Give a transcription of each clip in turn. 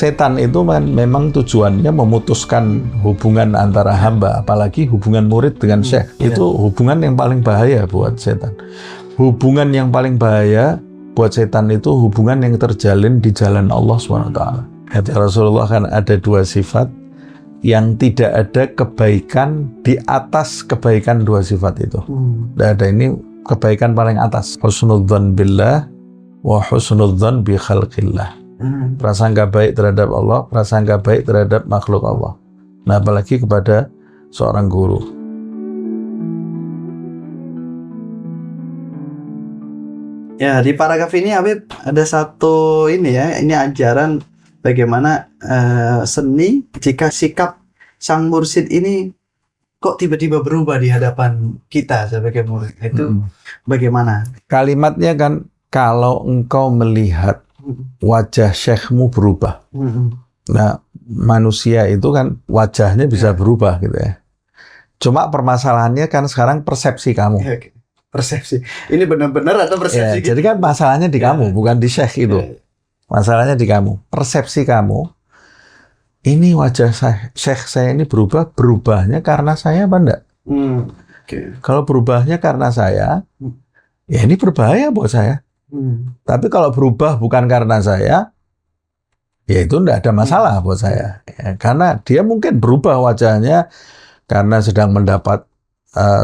Setan itu memang tujuannya memutuskan hubungan antara hamba, apalagi hubungan murid dengan syekh. Itu hubungan yang paling bahaya buat setan. Hubungan yang paling bahaya buat setan itu hubungan yang terjalin di jalan Allah SWT. Kata Rasulullah kan ada dua sifat yang tidak ada kebaikan di atas kebaikan dua sifat itu. Tidak ada, ini kebaikan paling atas. Husnudzan billah wa husnudzan bi khalqillah. Prasangka baik terhadap Allah, prasangka baik terhadap makhluk Allah. Nah, apalagi kepada seorang guru. Ya, di paragraf ini Habib ada satu ini ajaran bagaimana seni jika sikap sang mursyid ini kok tiba-tiba berubah di hadapan kita sebagai murid. Itu bagaimana? Kalimatnya kan, kalau engkau melihat wajah syekhmu berubah. Nah, manusia itu kan wajahnya bisa berubah gitu ya. Cuma permasalahannya kan sekarang persepsi kamu. Persepsi. Ini benar-benar atau persepsi? Jadi kan masalahnya di kamu, bukan di syekh itu. Masalahnya di kamu. Persepsi kamu, ini wajah syekh saya ini berubahnya karena saya apa enggak? Kalau berubahnya karena saya, ya ini berbahaya buat saya. Tapi kalau berubah bukan karena saya, ya itu enggak ada masalah buat saya. Ya, karena dia mungkin berubah wajahnya karena sedang mendapat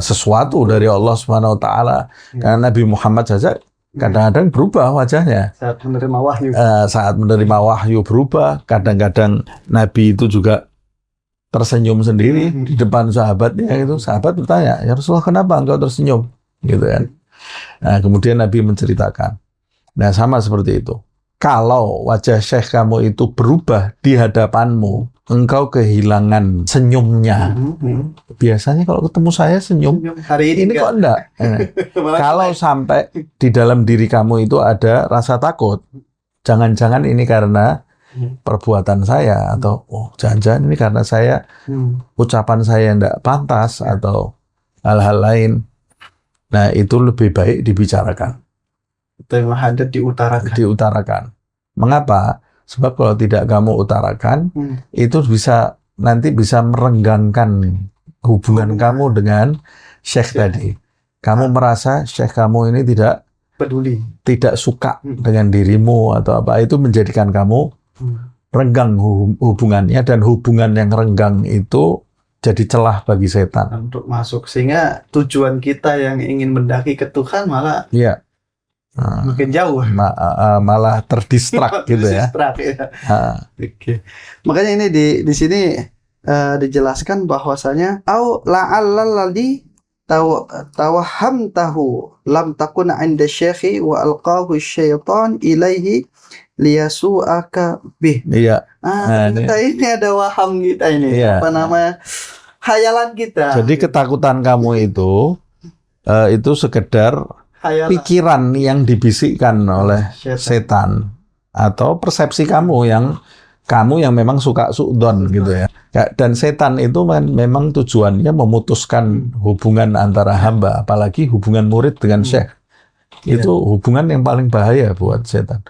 sesuatu dari Allah Subhanahu wa Ta'ala. Karena Nabi Muhammad saja kadang-kadang berubah wajahnya. Saat menerima wahyu. Saat menerima wahyu berubah. Kadang-kadang Nabi itu juga tersenyum sendiri di depan sahabatnya. Itu sahabat bertanya, ya Rasulullah, kenapa engkau tersenyum? Gitu kan. Nah, kemudian Nabi menceritakan. Nah, sama seperti itu. Kalau wajah syekh kamu itu berubah di hadapanmu, engkau kehilangan senyumnya. Biasanya kalau ketemu saya senyum. Hari ini kok enggak? Kalau sampai di dalam diri kamu itu ada rasa takut, jangan-jangan ini karena perbuatan saya, atau jangan-jangan ini karena saya ucapan saya enggak pantas, atau hal-hal lain. Nah, itu lebih baik dibicarakan. Hadir diutarakan. Mengapa? Sebab kalau tidak kamu utarakan, itu nanti bisa merenggangkan hubungan kamu dengan syekh tadi. Kamu merasa syekh kamu ini tidak peduli, tidak suka dengan dirimu atau apa, itu menjadikan kamu renggang hubungannya, dan hubungan yang renggang itu jadi celah bagi setan untuk masuk, sehingga tujuan kita yang ingin mendaki ke Tuhan malah makin jauh, malah terdistrak gitu ya. Makanya ini di sini dijelaskan bahwasanya au la'allalladzi tawahamtahu lam takun 'inda syekhi wa alqahu syaitan ilaihi liyasu'aka bih. Iya. Ini ada waham kita ini. Apa namanya? Khayalan kita. Jadi ketakutan kamu itu sekedar pikiran yang dibisikkan oleh setan, atau persepsi kamu yang memang suka su'don gitu ya. Dan setan itu memang tujuannya memutuskan hubungan antara hamba, apalagi hubungan murid dengan syekh. Itu hubungan yang paling bahaya buat setan.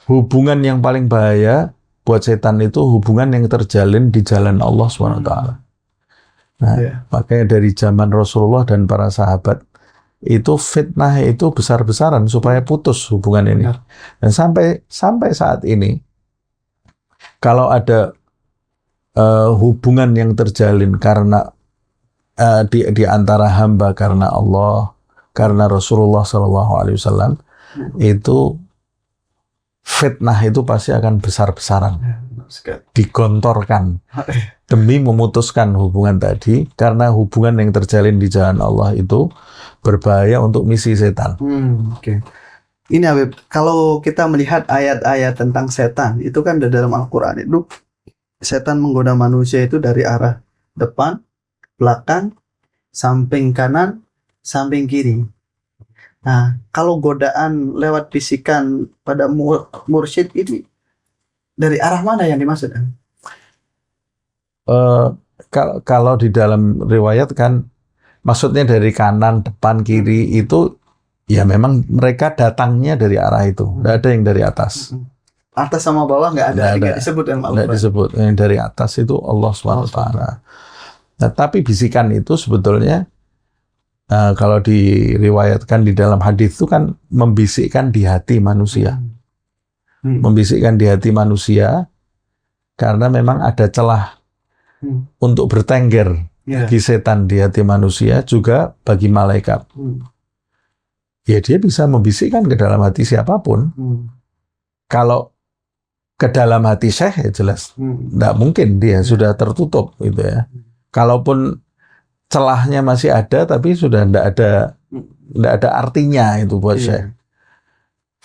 Hubungan yang paling bahaya buat setan itu hubungan yang terjalin di jalan Allah SWT. Nah, makanya dari zaman Rasulullah dan para sahabat, itu fitnah itu besar-besaran supaya putus hubungan ini. Dan sampai saat ini, kalau ada hubungan yang terjalin karena di antara hamba karena Allah, karena Rasulullah SAW, itu fitnah itu pasti akan besar-besaran, digontorkan demi memutuskan hubungan tadi, karena hubungan yang terjalin di jalan Allah itu berbahaya untuk misi setan. Ini Habib, kalau kita melihat ayat-ayat tentang setan, itu kan dalam Al-Quran itu setan menggoda manusia itu dari arah depan, belakang, samping kanan, samping kiri. Nah, kalau godaan lewat bisikan pada mursyid ini dari arah mana yang dimaksud? Kalau di dalam riwayat kan maksudnya dari kanan, depan, kiri, itu ya memang mereka datangnya dari arah itu, tidak ada yang dari atas. atas sama bawah nggak ada, nggak disebut dalam Al-Quran. Nggak disebut. Yang dari atas itu Allah SWT. Nah, tapi bisikan itu sebetulnya kalau diriwayatkan di dalam hadis itu kan membisikkan di hati manusia. Membisikkan di hati manusia karena memang ada celah untuk bertengger bagi setan di hati manusia, juga bagi malaikat. Ya dia bisa membisikkan ke dalam hati siapapun. Kalau ke dalam hati Syekh ya jelas nggak mungkin, dia sudah tertutup gitu ya. Kalaupun celahnya masih ada, tapi sudah nggak ada artinya itu buat Syekh.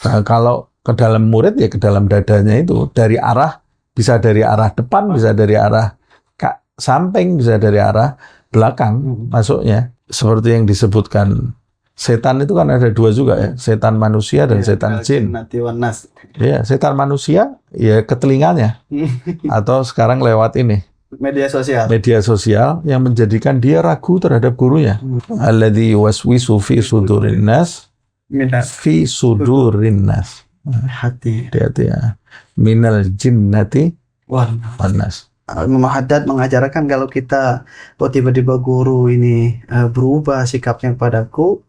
Nah, kalau ke dalam murid ya ke dalam dadanya itu, dari arah, bisa dari arah depan, bisa dari arah samping, bisa dari arah belakang masuknya. Seperti yang disebutkan, setan itu kan ada dua juga ya, setan manusia dan setan jin. Ya, setan manusia ya ke telinganya atau sekarang lewat ini media sosial yang menjadikan dia ragu terhadap gurunya. Alladzi yuwaswisu fi sudurin nas fi sudurin nas. Hati-hati ya. Minal jinnati wan nas. Imam Haddad mengajarkan kalau kita tiba-tiba guru ini berubah sikapnya padaku,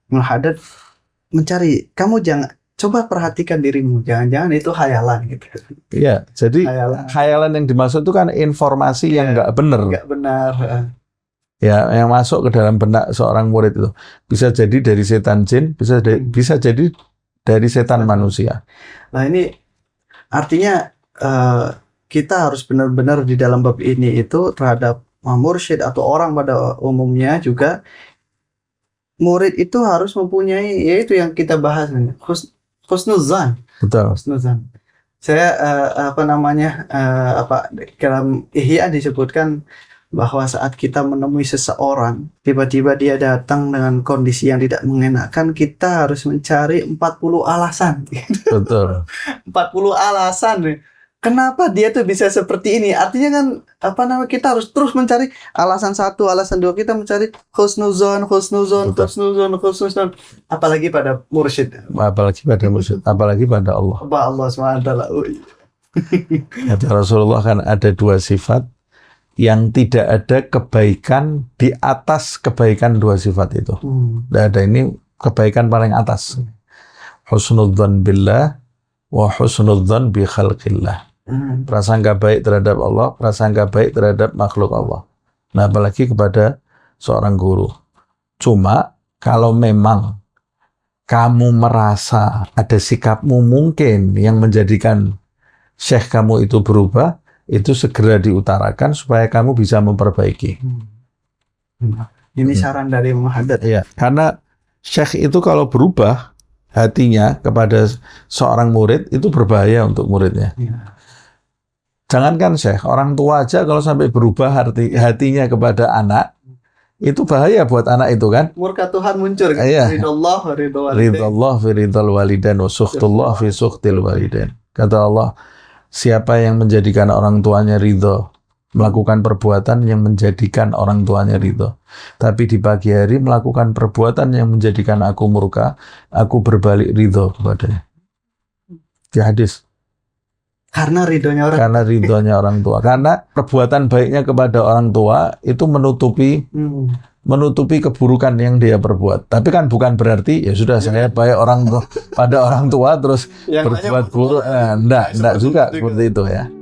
Imam Haddad mencari, kamu jangan, coba perhatikan dirimu, jangan-jangan itu khayalan gitu. Iya, jadi khayalan yang dimaksud itu kan informasi yang nggak benar. Nggak benar. Ya, yang masuk ke dalam benak seorang murid itu bisa jadi dari setan jin, bisa jadi dari setan manusia. Nah ini artinya kita harus benar-benar di dalam bab ini itu terhadap mursyid atau orang pada umumnya juga, murid itu harus mempunyai, yaitu yang kita bahas ini, husnuzan. Betul. Husnuzan. Saya dalam Ihya disebutkan bahwa saat kita menemui seseorang, tiba-tiba dia datang dengan kondisi yang tidak mengenakan, kita harus mencari 40 alasan. Betul. 40 alasan. Kenapa dia tuh bisa seperti ini? Artinya kan kita harus terus mencari alasan satu, alasan dua, kita mencari husnuzon. Apalagi pada mursyid. Apalagi pada Allah. Allah SWT. Kata Rasulullah kan ada dua sifat yang tidak ada kebaikan di atas kebaikan dua sifat itu. Tidak ada, ini kebaikan paling atas. Husnudzan billah wa husnudzan bi khalqillah. Prasangka baik terhadap Allah, prasangka baik terhadap makhluk Allah. Nah, apalagi kepada seorang guru. Cuma kalau memang kamu merasa ada sikapmu mungkin yang menjadikan syekh kamu itu berubah, itu segera diutarakan supaya kamu bisa memperbaiki. Ini saran dari Imam Haddad. Iya, karena syekh itu kalau berubah hatinya kepada seorang murid, itu berbahaya untuk muridnya. Jangankan syekh, orang tua aja kalau sampai berubah hatinya kepada anak, itu bahaya buat anak itu kan. Murka Tuhan muncul kan. Ridallah fi ridal walidain wa sukhtullah fi sukhtil walidain. Kata Allah, siapa yang menjadikan orang tuanya ridho, melakukan perbuatan yang menjadikan orang tuanya ridho, tapi di pagi hari melakukan perbuatan yang menjadikan aku murka, aku berbalik ridho kepadanya. Di hadis. Karena ridhonya orang tua. Karena perbuatan baiknya kepada orang tua itu menutupi keburukan yang dia perbuat. Tapi kan bukan berarti ya sudah saya baik pada orang tua terus berbuat buruk. Enggak juga seperti itu ya.